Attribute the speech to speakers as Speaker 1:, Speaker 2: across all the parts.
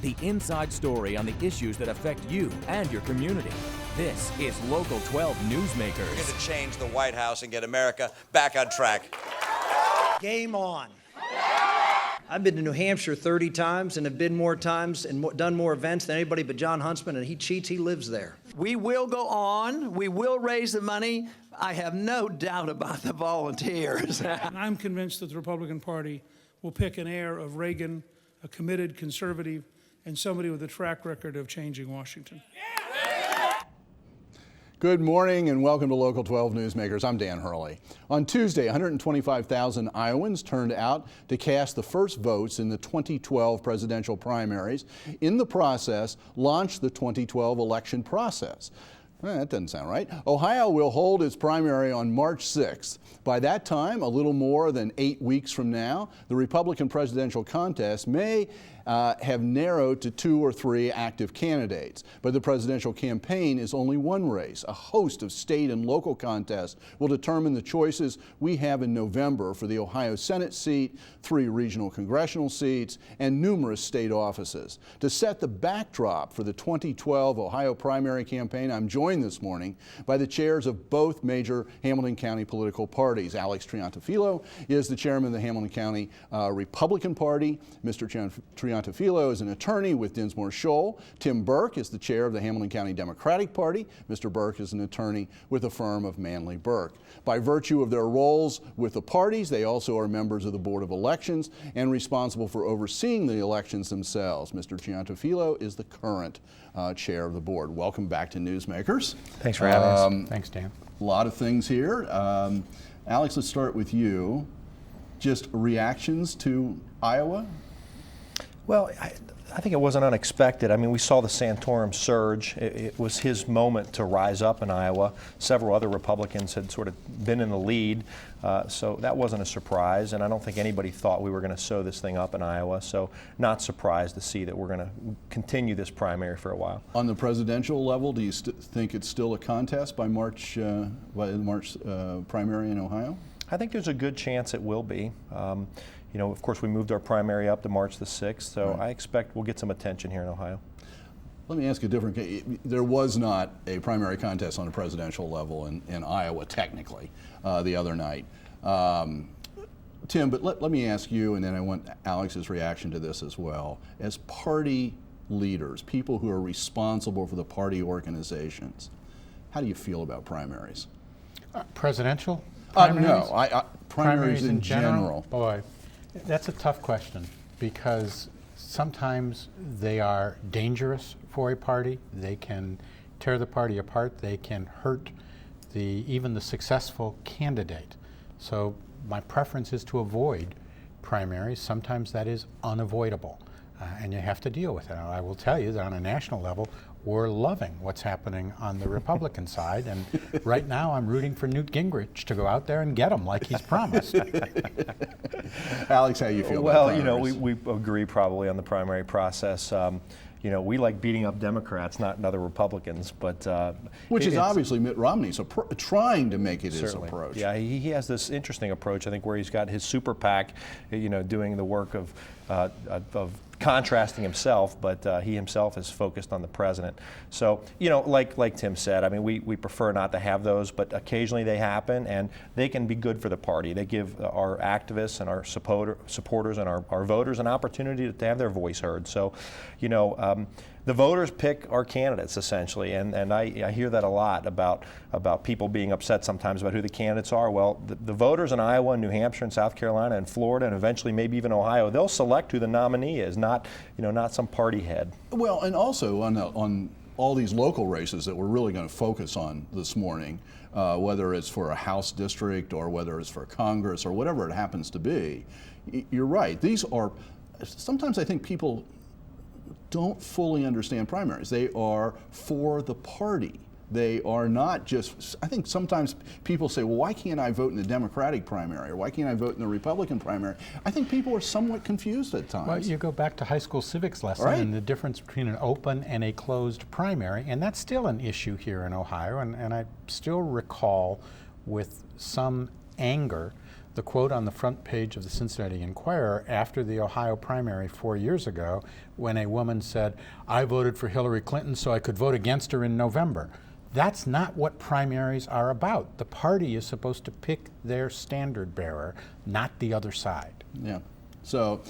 Speaker 1: the inside story on the issues that affect you and your community. This is Local 12 Newsmakers.
Speaker 2: We're going to change the White House and get America back on track.
Speaker 3: Game on. I've been to New Hampshire 30 times and have been more times and done more events than anybody but John Huntsman, and he cheats, he lives there.
Speaker 4: We will go on. We will raise the money. I have no doubt about the volunteers.
Speaker 5: I'm convinced that the Republican Party will pick an heir of Reagan, a committed conservative, and somebody with a track record of changing Washington.
Speaker 6: Good morning and welcome to Local 12 Newsmakers. I'm Dan Hurley. On Tuesday, 125,000 Iowans turned out to cast the first votes in the 2012 presidential primaries. In the process, launched the 2012 election process. That doesn't sound right. Ohio will hold its primary on March 6th. By that time, a little more than 8 weeks from now, the Republican presidential contest may have narrowed to 2 or 3 active candidates. But the presidential campaign is only one race. A host of state and local contests will determine the choices we have in November for the Ohio Senate seat, 3 regional congressional seats, and numerous state offices. To set the backdrop for the 2012 Ohio primary campaign, I'm joined this morning by the chairs of both major Hamilton County political parties. Alex Triantafilou is the chairman of the Hamilton County Republican Party. Mr. Triantafilou is an attorney with Dinsmore Shoal. Tim Burke is the chair of the Hamilton County Democratic Party. Mr. Burke is an attorney with the firm of Manley Burke. By virtue of their roles with the parties, they also are members of the Board of Elections and responsible for overseeing the elections themselves. Mr. Triantafilou is the current chair of the board. Welcome back to Newsmakers.
Speaker 7: Thanks for having us. Thanks, Dan.
Speaker 6: A lot of things here. Alex, let's start with you. Just reactions to Iowa?
Speaker 7: Well, I think it wasn't unexpected. I mean, we saw the Santorum surge. It was his moment to rise up in Iowa. Several other Republicans had sort of been in the lead, so that wasn't a surprise. And I don't think anybody thought we were going to sew this thing up in Iowa, so not surprised to see that we're going to continue this primary for a while. On the presidential level, do you think it's still a contest by March, primary in Ohio? I think there's a good chance it will be. You know, of course, we moved our primary up to March the 6th, so right. I expect we'll get some attention here in Ohio. Let me ask a different case. There was not a primary contest on a presidential level in Iowa, technically, the other night. Tim, but let me ask you, and then I want Alex's reaction to this as well. As party leaders, people who are responsible for the party organizations, how do you feel about primaries?
Speaker 8: Presidential?
Speaker 6: No, primaries in general.
Speaker 8: Boy, that's a tough question because sometimes they are dangerous for a party. They can tear the party apart. They can hurt even the successful candidate. So my preference is to avoid primaries. Sometimes that is unavoidable, and you have to deal with it. I will tell you that on a national level, we're loving what's happening on the Republican side, and right now I'm rooting for Newt Gingrich to go out there and get him like he's promised.
Speaker 6: Alex, how you feel?
Speaker 7: Well, you know, we agree probably on the primary process. You know, we like beating up Democrats, not other Republicans, but
Speaker 6: which is obviously Mitt Romney's trying to make it his approach.
Speaker 7: Yeah, he has this interesting approach, I think, where he's got his super PAC, you know, doing the work of contrasting himself, but he himself is focused on the president. So, you know, like Tim said, I mean, we prefer not to have those, but occasionally they happen, and they can be good for the party. They give our activists and our supporters and our voters an opportunity to have their voice heard. So, you know, the voters pick our candidates essentially, and I hear that a lot about people being upset sometimes about who the candidates are. Well, the voters in Iowa, and New Hampshire, and South Carolina, and Florida, and eventually maybe even Ohio, they'll select who the nominee is, not some party head.
Speaker 6: Well, and also on all these local races that we're really going to focus on this morning, whether it's for a House district or whether it's for Congress or whatever it happens to be, you're right. These are, sometimes I think people don't fully understand primaries. They are for the party. They are not just, I think sometimes people say, well, why can't I vote in the Democratic primary, or why can't I vote in the Republican primary? I think people are somewhat confused at times.
Speaker 8: Well, you go back to high school civics lesson and the difference between an open and a closed primary, and that's still an issue here in Ohio, and I still recall with some anger the quote on the front page of the Cincinnati Enquirer after the Ohio primary 4 years ago, when a woman said, "I voted for Hillary Clinton so I could vote against her in November." That's not what primaries are about. The party is supposed to pick their standard bearer, not the other side.
Speaker 6: Yeah. So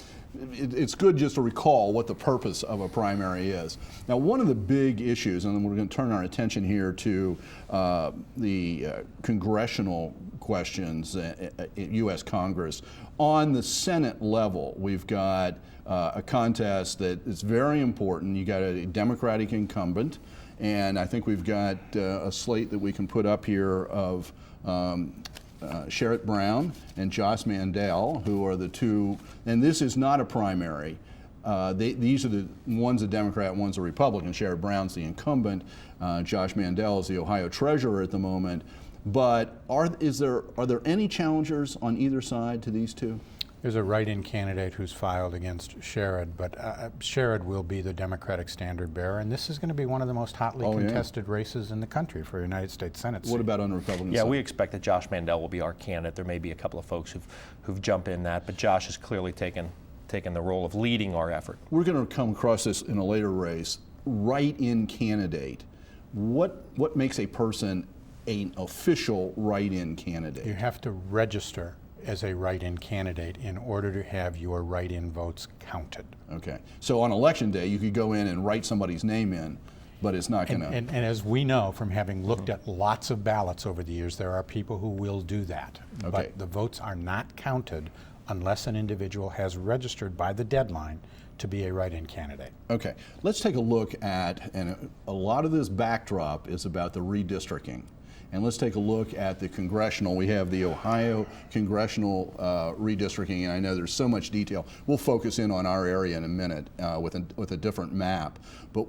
Speaker 6: it's good just to recall what the purpose of a primary is. Now, one of the big issues, and then we're going to turn our attention here to the congressional questions in U.S. Congress. On the Senate level, we've got a contest that is very important. You got a Democratic incumbent, and I think we've got a slate that we can put up here of Sherrod Brown and Josh Mandel, who are the two, and this is not a primary. These are one's a Democrat, one's a Republican. Sherrod Brown's the incumbent. Josh Mandel is the Ohio treasurer at the moment. But are there any challengers on either side to these two?
Speaker 8: There's a write-in candidate who's filed against Sherrod, but Sherrod will be the Democratic standard bearer, and this is going to be one of the most hotly contested races in the country for a United States Senate seat.
Speaker 6: What about on the Republican side?
Speaker 7: Yeah, we expect that Josh Mandel will be our candidate. There may be a couple of folks who've jumped in that, but Josh has clearly taken the role of leading our effort.
Speaker 6: We're going to come across this in a later race. Write-in candidate. What makes a person an official write-in candidate?
Speaker 8: You have to register as a write-in candidate in order to have your write-in votes counted.
Speaker 6: Okay. So on election day, you could go in and write somebody's name in, but it's not going to...
Speaker 8: And as we know from having looked at lots of ballots over the years, there are people who will do that.
Speaker 6: Okay.
Speaker 8: But the votes are not counted unless an individual has registered by the deadline to be a write-in candidate.
Speaker 6: Okay. Let's take a look at, and a lot of this backdrop is about the redistricting. And let's take a look at the congressional. We have the Ohio congressional redistricting, and I know there's so much detail. We'll focus in on our area in a minute with a different map. But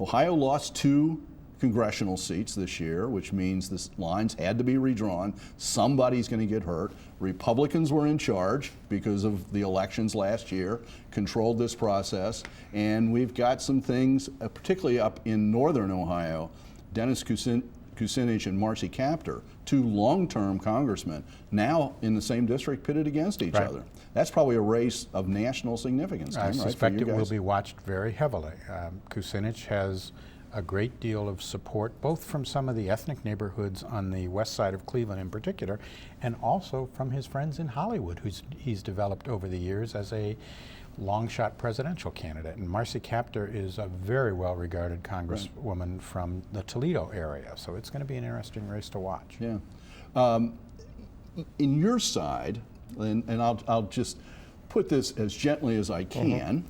Speaker 6: Ohio lost 2 congressional seats this year, which means the lines had to be redrawn. Somebody's going to get hurt. Republicans were in charge because of the elections last year, controlled this process, and we've got some things, particularly up in northern Ohio. Dennis Kucinich and Marcy Kaptur, 2 long-term congressmen, now in the same district pitted against each other. That's probably a race of national significance.
Speaker 8: I suspect it will be watched very heavily. Kucinich has a great deal of support, both from some of the ethnic neighborhoods on the west side of Cleveland in particular, and also from his friends in Hollywood, he's developed over the years as a long-shot presidential candidate. And Marcy Kaptur is a very well-regarded congresswoman from the Toledo area, so it's going to be an interesting race to watch.
Speaker 6: Yeah. In your side, and I'll just put this as gently as I can,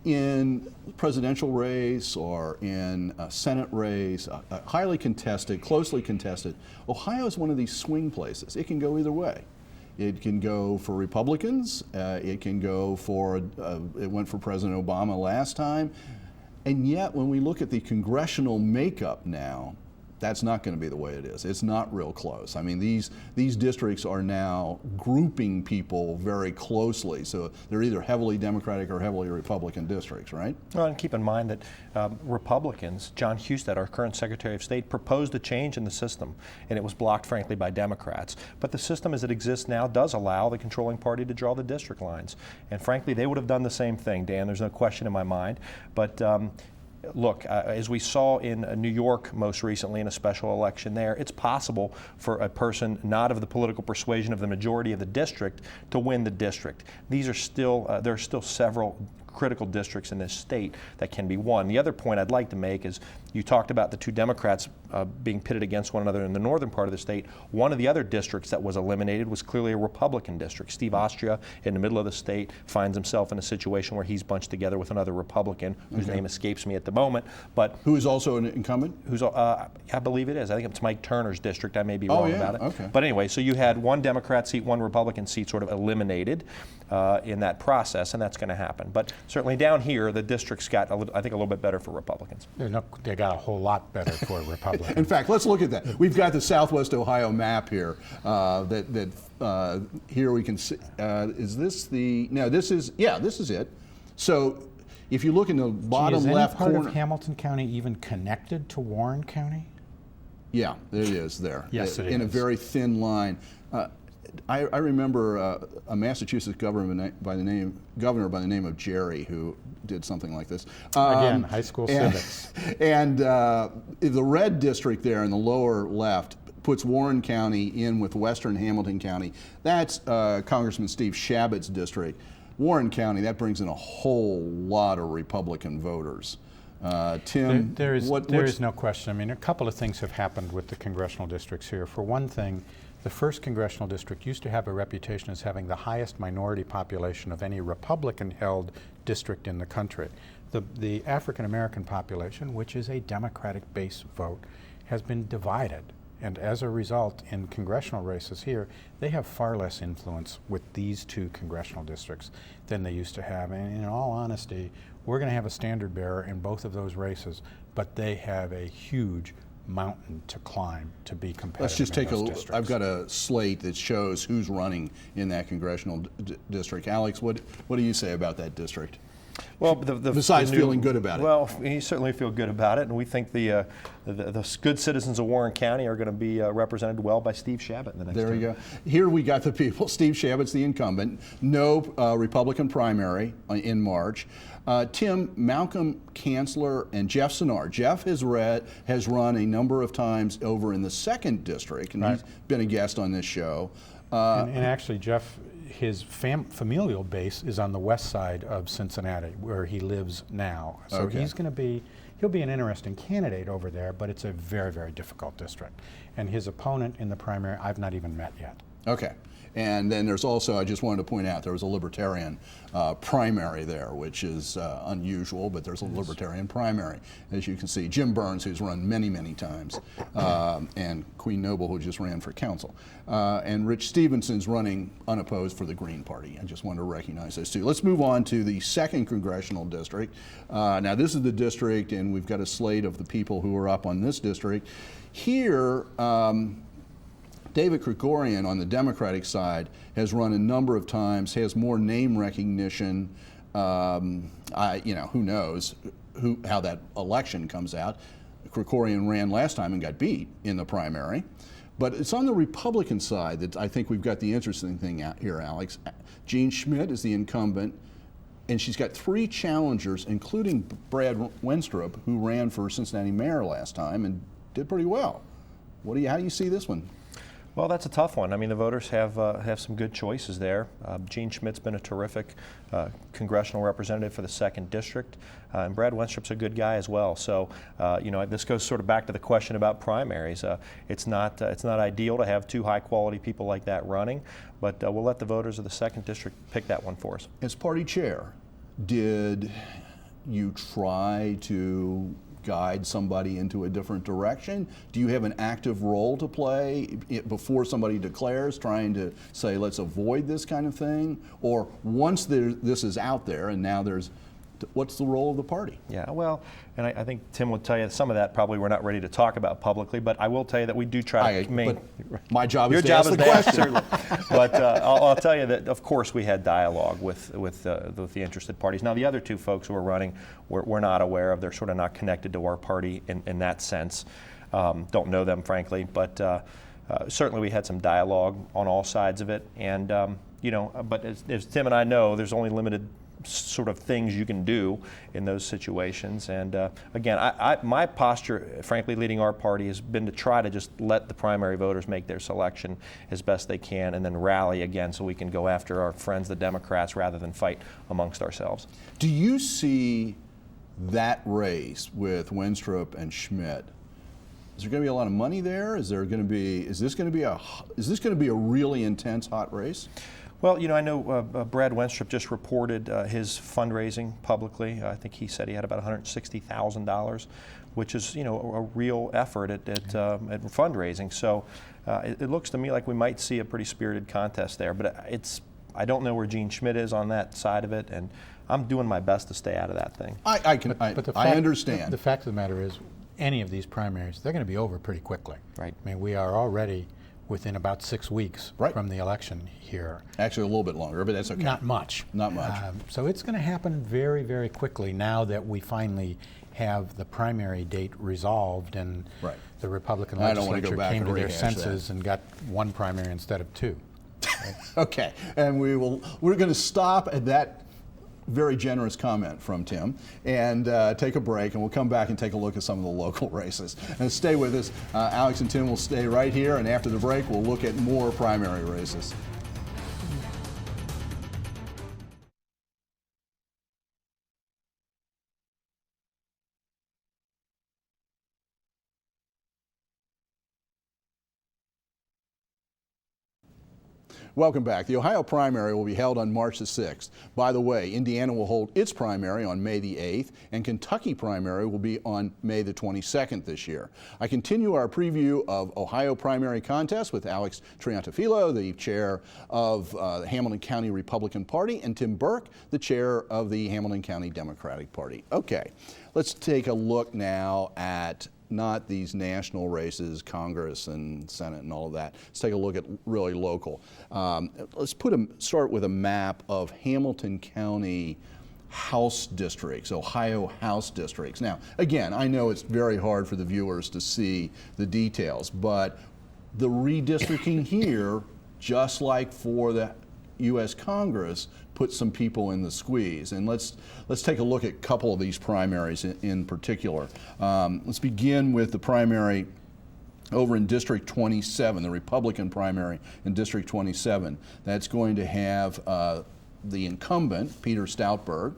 Speaker 6: in presidential race or in a Senate race, highly contested, closely contested, Ohio is one of these swing places. It can go either way. It can go for Republicans. It can go for, it went for President Obama last time. And yet, when we look at the congressional makeup now, that's not going to be the way it is. It's not real close. I mean, these districts are now grouping people very closely. So they're either heavily Democratic or heavily Republican districts, right?
Speaker 7: Well, and keep in mind that Republicans, John Husted, our current Secretary of State, proposed a change in the system, and it was blocked, frankly, by Democrats. But the system as it exists now does allow the controlling party to draw the district lines. And frankly, they would have done the same thing, Dan. There's no question in my mind. But look, as we saw in New York most recently in a special election there, it's possible for a person not of the political persuasion of the majority of the district to win the district. These are still, there are still several critical districts in this state that can be won. The other point I'd like to make is you talked about the 2 Democrats being pitted against one another in the northern part of the state. One of the other districts that was eliminated was clearly a Republican district. Steve Austria, in the middle of the state, finds himself in a situation where he's bunched together with another Republican, whose name escapes me at the moment. But
Speaker 6: who is also an incumbent?
Speaker 7: Who's I believe it is. I think it's Mike Turner's district. I may be wrong about it.
Speaker 6: Okay.
Speaker 7: But anyway, so you had 1 Democrat seat, 1 Republican seat sort of eliminated in that process, and that's going to happen. But certainly down here, the districts got, I think, a little bit better for Republicans.
Speaker 8: They got a whole lot better for Republicans.
Speaker 6: In fact, let's look at that. We've got the Southwest Ohio map here. Here we can see. Is this the? No, this is. Yeah, this is it. So, if you look in the bottom left corner,
Speaker 8: is any part of Hamilton County even connected to Warren County?
Speaker 6: Yeah, there it is. There.
Speaker 8: Yes, it is.
Speaker 6: In a very thin line. I remember a Massachusetts governor by the name of Jerry who did something like this.
Speaker 8: Again, high school civics.
Speaker 6: And the red district there in the lower left puts Warren County in with Western Hamilton County. That's Congressman Steve Shabat's district. Warren County, that brings in a whole lot of Republican voters. Tim,
Speaker 8: there is no question. I mean, a couple of things have happened with the congressional districts here. For one thing, the first congressional district used to have a reputation as having the highest minority population of any Republican-held district in the country. The African-American population, which is a Democratic base vote, has been divided. And as a result, in congressional races here, they have far less influence with these two congressional districts than they used to have. And in all honesty, we're going to have a standard bearer in both of those races, but they have a huge mountain to climb to be competitive.
Speaker 6: Let's just take a look.
Speaker 8: Districts.
Speaker 6: I've got a slate that shows who's running in that congressional district. Alex, what do you say about that district?
Speaker 7: Well,
Speaker 6: besides feeling good about it.
Speaker 7: Well, we certainly feel good about it, and we think the good citizens of Warren County are going to be represented well by Steve Shabat in the next
Speaker 6: There
Speaker 7: term.
Speaker 6: you go. Here we got the people. Steve Shabat's the incumbent. No Republican primary in March. Tim, Malcolm Kanzler and Jeff Sinar. Jeff has run a number of times over in the 2nd district, and he's been a guest on this show.
Speaker 8: And actually, Jeff, his familial base is on the west side of Cincinnati, where he lives now. So he'll be an interesting candidate over there, but it's a very, very difficult district. And his opponent in the primary, I've not even met yet.
Speaker 6: Okay. And then there's also, I just wanted to point out, there was a Libertarian primary there, which is unusual, but there's a Libertarian primary, as you can see. Jim Burns, who's run many, many times, and Queen Noble, who just ran for council. And Rich Stevenson's running unopposed for the Green Party. I just wanted to recognize those two. Let's move on to the 2nd congressional district. Now, this is the district, and we've got a slate of the people who are up on this district. Here, David Krikorian on the Democratic side has run a number of times, has more name recognition. Who knows how that election comes out. Krikorian ran last time and got beat in the primary. But it's on the Republican side that I think we've got the interesting thing out here, Alex. Jean Schmidt is the incumbent, and she's got 3 challengers, including Brad Wenstrup, who ran for Cincinnati mayor last time and did pretty well. How do you see this one?
Speaker 7: Well, that's a tough one. I mean, the voters have some good choices there. Jean Schmidt's been a terrific congressional representative for the 2nd district, and Brad Wenstrup's a good guy as well. So, this goes sort of back to the question about primaries. It's not ideal to have 2 high-quality people like that running, but we'll let the voters of the 2nd district pick that one for us.
Speaker 6: As party chair, did you try to guide somebody into a different direction? Do you have an active role to play before somebody declares, trying to say, let's avoid this kind of thing? Or once this is out there and now what's the role of the party?
Speaker 7: Yeah, well, and I think Tim would tell you some of that probably we're not ready to talk about publicly, but I will tell you that we do try to
Speaker 6: but my job is
Speaker 7: to ask
Speaker 6: the
Speaker 7: question.
Speaker 6: question.
Speaker 7: But I'll tell you that, of course, we had dialogue with the interested parties. Now, the other 2 folks who are running, we're not aware of. They're sort of not connected to our party in that sense. Don't know them, frankly, but certainly we had some dialogue on all sides of it. And, but as Tim and I know, there's only limited sort of things you can do in those situations. And again, my posture, frankly, leading our party has been to try to just let the primary voters make their selection as best they can and then rally again so we can go after our friends, the Democrats, rather than fight amongst ourselves.
Speaker 6: Do you see that race with Wenstrup and Schmidt? Is there going to be a lot of money there? Is this going to be a really intense hot race?
Speaker 7: Well, I know Brad Wenstrup just reported his fundraising publicly. I think he said he had about $160,000, which is, a real effort at fundraising. So it looks to me like we might see a pretty spirited contest there. But I don't know where Jean Schmidt is on that side of it, and I'm doing my best to stay out of that thing.
Speaker 6: I understand.
Speaker 8: The fact of the matter is, any of these primaries, they're going to be over pretty quickly.
Speaker 7: Right.
Speaker 8: I mean, we are already within about 6 weeks from the election here.
Speaker 6: Actually, a little bit longer, but that's okay.
Speaker 8: Not much.
Speaker 6: Not much.
Speaker 8: So it's going to happen very, very quickly now that we finally have the primary date resolved and the Republican legislature came to their senses and got 1 primary instead of 2.
Speaker 6: Okay, and we're going to stop at that very generous comment from Tim and take a break, and we'll come back and take a look at some of the local races. And stay with us. Alex and Tim will stay right here, and after the break, we'll look at more primary races. Welcome back. The Ohio primary will be held on March the 6th. By the way, Indiana will hold its primary on May the 8th, and Kentucky primary will be on May the 22nd this year. I continue our preview of Ohio primary contest with Alex Triantafilou, the chair of the Hamilton County Republican Party, and Tim Burke, the chair of the Hamilton County Democratic Party. Okay, let's take a look now at not these national races, Congress and Senate and all of that. Let's take a look at really local. Let's start with a map of Hamilton County House districts, Ohio House districts. Now, again, I know it's very hard for the viewers to see the details, but the redistricting here, just like for the U.S. Congress, put some people in the squeeze. And let's take a look at a couple of these primaries in particular. Let's begin with the primary over in District 27, the Republican primary in District 27. That's going to have the incumbent, Peter Stoutberg,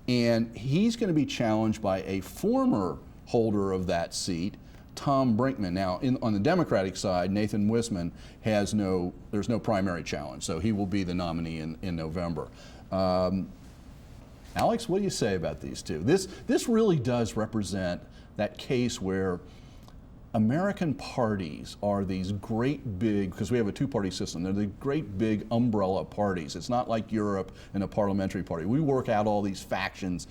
Speaker 6: and he's going to be challenged by a former holder of that seat, Tom Brinkman. Now, on the Democratic side, Nathan Wisman there's no primary challenge, so he will be the nominee in November. Alex, what do you say about these two? This really does represent that case where American parties are these great big, because we have a two-party system, they're the great big umbrella parties. It's not like Europe and a parliamentary party. We work out all these factions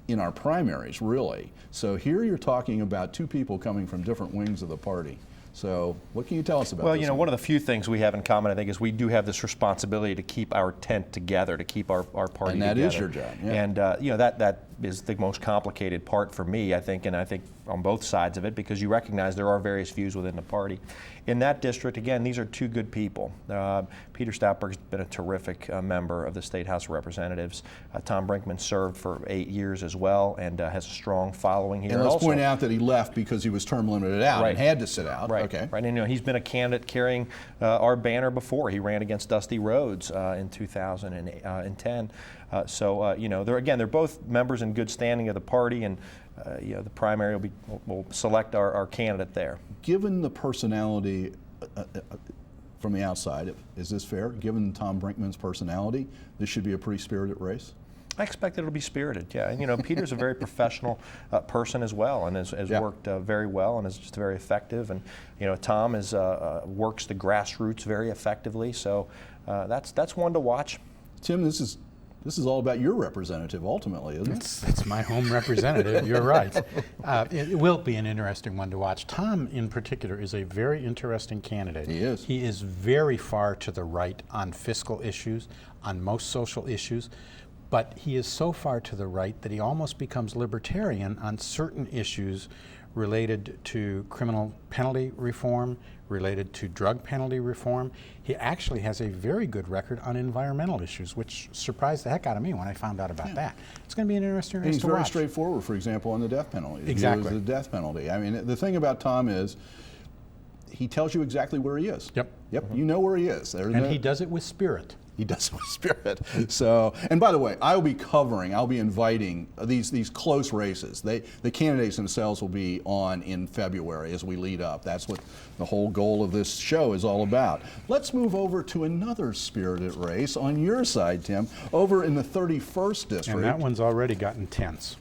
Speaker 6: in our primaries, really. So here you're talking about two people coming from different wings of the party. So what can you tell us about
Speaker 7: Well,
Speaker 6: this?
Speaker 7: you know, one of the few things we have in common, I think, is we do have this responsibility to keep our tent together, to keep our party together.
Speaker 6: And that is your job, yeah.
Speaker 7: And, you know, that is the most complicated part for me, I think, and I think on both sides of it, because you recognize there are various views within the party. In that district, again, these are two good people. Peter Stoutberg's been a terrific member of the State House of Representatives. Tom Brinkman served for 8 years as well and has a strong following here.
Speaker 6: And let's point out that he left because he was term limited out and had to sit out.
Speaker 7: Right.
Speaker 6: Okay.
Speaker 7: Right. And you know, he's been a candidate carrying our banner before. He ran against Dusty Rhodes in 2010. So you know, they're both members in good standing of the party, and you know, the primary will select our candidate there.
Speaker 6: Given the personality from the outside, is this fair? Given Tom Brinkman's personality, this should be a pretty spirited race?
Speaker 7: I expect it'll be spirited, yeah. And, you know, Peter's a very professional person as well, and has worked very well and is just very effective. And, you know, Tom works the grassroots very effectively, so that's one to watch.
Speaker 6: Tim, this is all about your representative ultimately, isn't it?
Speaker 8: It's my home representative, you're right. It will be an interesting one to watch. Tom, in particular, is a very interesting candidate.
Speaker 6: He is.
Speaker 8: He is very far to the right on fiscal issues, on most social issues, but he is so far to the right that he almost becomes libertarian on certain issues related to criminal penalty reform, related to drug penalty reform. He actually has a very good record on environmental issues, which surprised the heck out of me when I found out about that. It's going to be an interesting race to watch.
Speaker 6: He's very straightforward, for example, on the death penalty.
Speaker 8: Exactly.
Speaker 6: The death penalty. I mean, the thing about Tom is he tells you exactly where he is.
Speaker 8: Yep.
Speaker 6: Yep, you know where he is.
Speaker 8: And he does it with spirit.
Speaker 6: He does it with spirit. So, and by the way, I'll be inviting these close races. The candidates themselves will be on in February as we lead up. That's what the whole goal of this show is all about. Let's move over to another spirited race on your side, Tim, over in the 31st district.
Speaker 8: And that one's already gotten tense,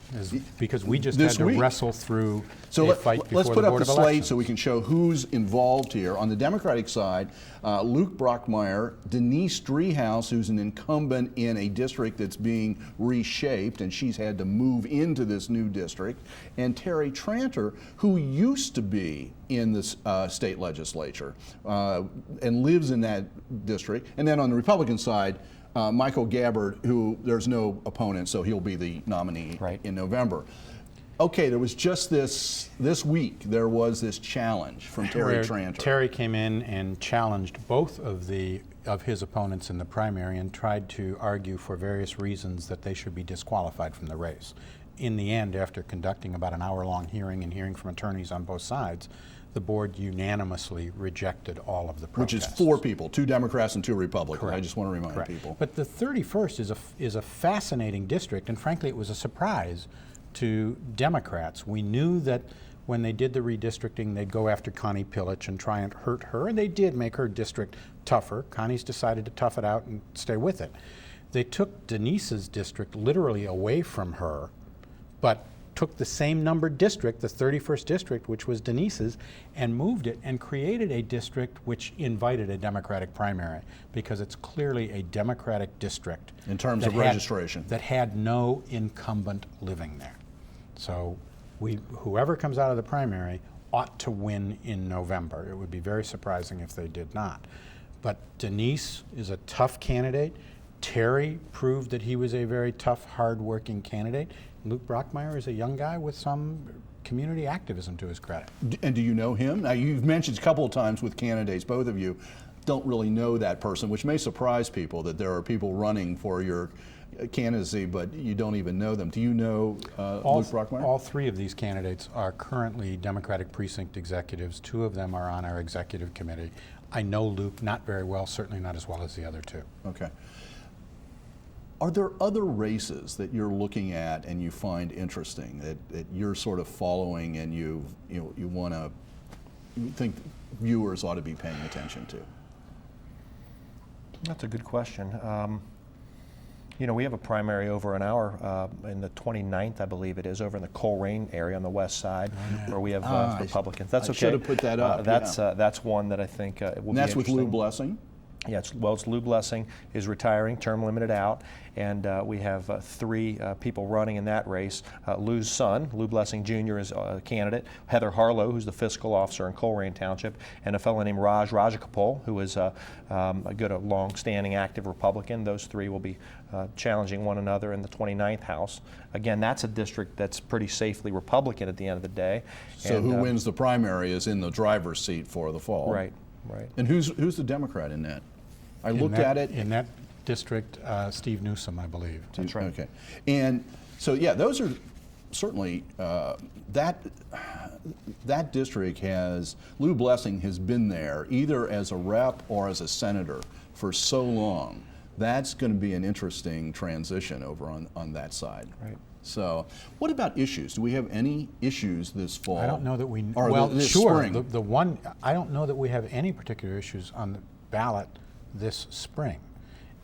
Speaker 8: because we just had to wrestle through a fight before
Speaker 6: let's put
Speaker 8: the
Speaker 6: up
Speaker 8: Board
Speaker 6: the
Speaker 8: of
Speaker 6: slate
Speaker 8: Elections.
Speaker 6: so we can show who's involved here. On the Democratic side, Luke Brockmeyer, Denise Driehaus, who's an incumbent in a district that's being reshaped, and she's had to move into this new district, and Terry Tranter, who used to be in the state legislature and lives in that district. And then on the Republican side, Michael Gabbard, who there's no opponent, so he'll be the nominee in November. Okay, there was just this week, there was this challenge from Terry Triantafilou.
Speaker 8: Terry came in and challenged both of his opponents in the primary and tried to argue for various reasons that they should be disqualified from the race. In the end, after conducting about an hour-long hearing and hearing from attorneys on both sides, the board unanimously rejected all of the protests.
Speaker 6: Which is 4 people, 2 Democrats and 2 Republicans.
Speaker 8: Correct.
Speaker 6: I just want to remind
Speaker 8: Correct.
Speaker 6: people.
Speaker 8: But the 31st is a fascinating district, and frankly, it was a surprise to Democrats. We knew that when they did the redistricting, they'd go after Connie Pillich and try and hurt her, and they did make her district tougher. Connie's decided to tough it out and stay with it. They took Denise's district literally away from her, but took the same numbered district, the 31st district, which was Denise's, and moved it and created a district which invited a Democratic primary, because it's clearly a Democratic district.
Speaker 6: In terms of registration.
Speaker 8: That had no incumbent living there. So whoever comes out of the primary ought to win in November. It would be very surprising if they did not. But Denise is a tough candidate. Terry proved that he was a very tough, hard-working candidate. Luke Brockmeyer is a young guy with some community activism to his credit.
Speaker 6: And do you know him? Now, you've mentioned a couple of times with candidates, both of you don't really know that person, which may surprise people that there are people running for your candidacy, but you don't even know them. Do you know Luke Brockmeyer?
Speaker 8: All 3 of these candidates are currently Democratic precinct executives. 2 of them are on our executive committee. I know Luke not very well, certainly not as well as the other 2.
Speaker 6: Okay. Are there other races that you're looking at and you find interesting, that you're sort of following and you think viewers ought to be paying attention to?
Speaker 7: That's a good question. You know, we have a primary over an hour in the 29th, I believe it is, over in the Coleraine area on the west side, where we have Republicans. That's
Speaker 6: I
Speaker 7: okay.
Speaker 6: should have put that up.
Speaker 7: That's one that I think will be interesting.
Speaker 6: And that's with Lou Blessing?
Speaker 7: Yeah, it's Lou Blessing is retiring, term limited out, and we have 3 people running in that race. Lou's son, Lou Blessing Jr., is a candidate. Heather Harlow, who's the fiscal officer in Coleraine Township, and a fellow named Raj Rajakapol, who is a long-standing active Republican. Those 3 will be challenging one another in the 29th House. Again, that's a district that's pretty safely Republican at the end of the day.
Speaker 6: So who wins the primary is in the driver's seat for the fall.
Speaker 7: Right, right.
Speaker 6: And who's the Democrat in that? I looked at it.
Speaker 8: In that district, Steve Newsom, I believe.
Speaker 7: That's right.
Speaker 6: Okay. And so, yeah, those are certainly, that district has, Lou Blessing has been there either as a rep or as a senator for so long. That's going to be an interesting transition over on that side.
Speaker 7: Right.
Speaker 6: So, what about issues? Do we have any issues this fall?
Speaker 8: I don't know that we.
Speaker 6: Or
Speaker 8: well,
Speaker 6: this
Speaker 8: sure.
Speaker 6: spring?
Speaker 8: The one. I don't know that we have any particular issues on the ballot this spring.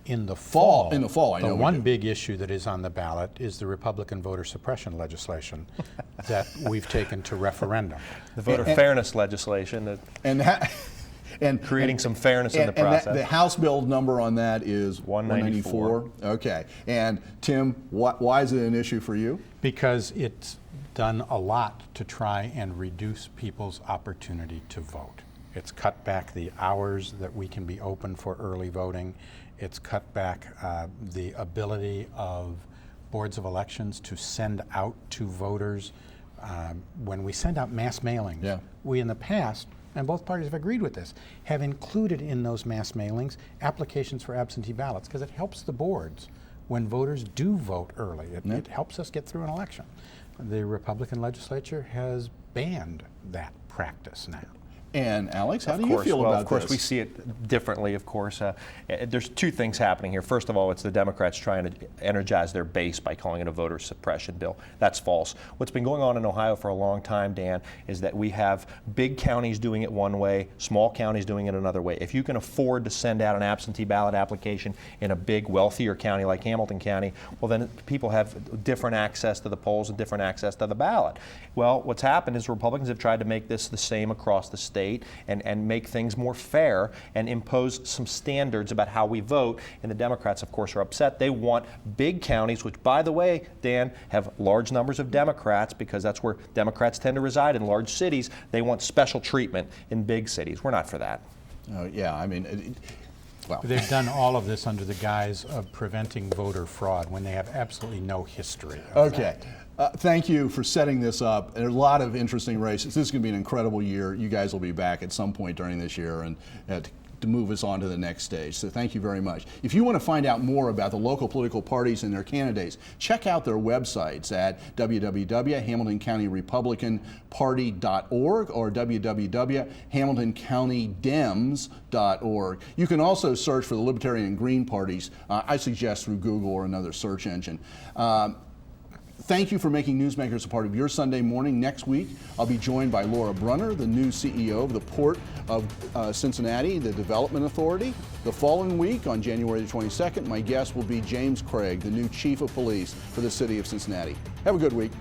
Speaker 8: In the fall,
Speaker 6: I know
Speaker 8: the
Speaker 6: we
Speaker 8: one
Speaker 6: do.
Speaker 8: big issue that is on the ballot is the Republican voter suppression legislation that we've taken to referendum.
Speaker 7: The voter fairness legislation
Speaker 6: and
Speaker 7: creating some fairness in the process.
Speaker 6: The House bill number on that is
Speaker 7: 194.
Speaker 6: Okay. And Tim, why is it an issue for you?
Speaker 8: Because it's done a lot to try and reduce people's opportunity to vote. It's cut back the hours that we can be open for early voting. It's cut back the ability of boards of elections to send out to voters. When we send out mass mailings, we in the past, and both parties have agreed with this, have included in those mass mailings applications for absentee ballots, because it helps the boards when voters do vote early. It helps us get through an election. The Republican legislature has banned that practice now.
Speaker 6: And Alex, how do you feel about this?
Speaker 7: Of course, we see it differently, of course. There's 2 things happening here. First of all, it's the Democrats trying to energize their base by calling it a voter suppression bill. That's false. What's been going on in Ohio for a long time, Dan, is that we have big counties doing it one way, small counties doing it another way. If you can afford to send out an absentee ballot application in a big, wealthier county like Hamilton County, well, then people have different access to the polls and different access to the ballot. Well, what's happened is Republicans have tried to make this the same across the state and make things more fair and impose some standards about how we vote. And the Democrats, of course, are upset. They want big counties, which, by the way, Dan, have large numbers of Democrats, because that's where Democrats tend to reside, in large cities. They want special treatment in big cities. We're not for that.
Speaker 6: Yeah, I mean, well.
Speaker 8: They've done all of this under the guise of preventing voter fraud when they have absolutely no history of that.
Speaker 6: Thank you for setting this up. There's a lot of interesting races. This is going to be an incredible year. You guys will be back at some point during this year and to move us on to the next stage. So thank you very much. If you want to find out more about the local political parties and their candidates, check out their websites at www.hamiltoncountyrepublicanparty.org or www.hamiltoncountydems.org. You can also search for the Libertarian and Green parties, I suggest through Google or another search engine. Thank you for making Newsmakers a part of your Sunday morning. Next week, I'll be joined by Laura Brunner, the new CEO of the Port of Cincinnati, the Development Authority. The following week, on January the 22nd, my guest will be James Craig, the new Chief of Police for the City of Cincinnati. Have a good week.